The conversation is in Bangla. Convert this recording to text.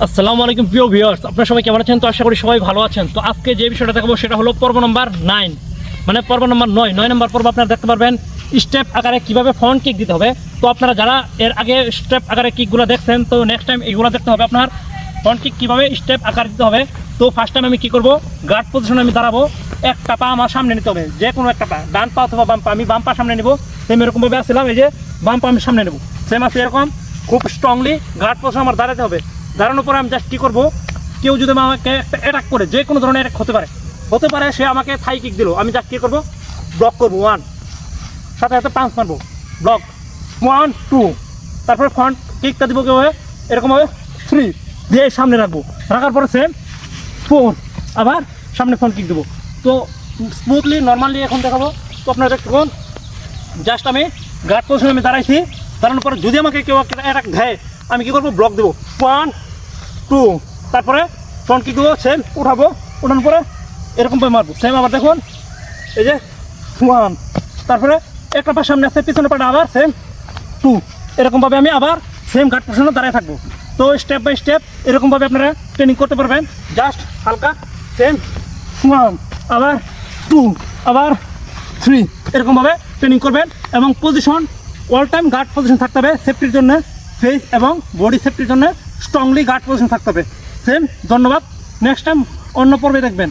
আসসালামু আলাইকুম প্রিয় ভিউয়ার্স, আপনারা সবাই কেমন আছেন? তো আশা করি সবাই ভালো আছেন। তো আজকে যে বিষয়টা দেখাবো সেটা হলো পর্ব নম্বর 9, মানে পর্ব নম্বর 9 নম্বর পর্ব। আপনারা দেখতে পারবেন স্টেপ আকারে কিভাবে ফ্রন্ট কিক দিতে হবে। তো আপনারা যারা এর আগে স্টেপ আকারে কিকগুলো দেখছেন, তো নেক্সট টাইম এগুলো দেখতে হবে আপনার ফ্রন্ট কিক কীভাবে স্টেপ আকার দিতে হবে। তো ফার্স্ট টাইম আমি কী করবো, গার্ড পজিশনে আমি দাঁড়াবো, একটা পা আমার সামনে নিতে হবে, যে কোনো একটা পা, ডান পা অথবা বাম পা। আমি বাম পা সামনে নেব, সেম এরকমভাবে আসছিলাম, এই যে বাম পা আমি সামনে নেব, সেম আছে এরকম। খুব স্ট্রংলি গার্ড পজিশন আমার দাঁড়াতে হবে। দাঁড়ানোর পরে আমি জাস্ট কী করবো, কেউ যদি আমাকে একটা অ্যাটাক করে, যে কোনো ধরনের অ্যাটাক হতে পারে, সে আমাকে থাই কিক দিল, আমি জাস্ট কী করবো, ব্লক করবো, 1, সাথে সাথে পাঁচ মারবো, ব্লক 1 2, তারপরে ফ্রন্ট কিকটা দিব কীভাবে, এরকমভাবে 3 দিয়ে সামনে রাখবো, রাখার পরে সেম 4 আবার সামনে ফ্রন্ট কিক দেবো। তো স্মুথলি নর্মালি এখন দেখাবো। তো আপনারা দেখুন, জাস্ট আমি গার্ড পজিশনে আমি দাঁড়াইছি, দাঁড়ানোর পরে যদি আমাকে কেউ একটা অ্যাটাক দেয়, আমি কী করবো, ব্লক দেবো 1 2, তারপরে ফ্রন্ট কিক দেবো, সেম উঠাবো, উঠানোর পরে এরকমভাবে মারবো, সেম আবার দেখুন, এই যে 1, তারপরে একটা পা সামনে আসছে, পিছনে পাটা আবার সেম 2, এরকমভাবে আমি আবার সেম গার্ড পজিশনে দাঁড়িয়ে থাকবো। তো স্টেপ বাই স্টেপ এরকমভাবে আপনারা ট্রেনিং করতে পারবেন। জাস্ট হালকা সেম 1, আবার 2, আবার 3, এরকমভাবে ট্রেনিং করবেন। এবং position all time guard position থাকতে হবে, সেফটির জন্য, ফেস এবং বডি সেফটির জন্য স্ট্রংলি গার্ড পজিশন থাকতে হবে। সেম, ধন্যবাদ। নেক্সট টাইম অন্য পর্বে দেখবেন।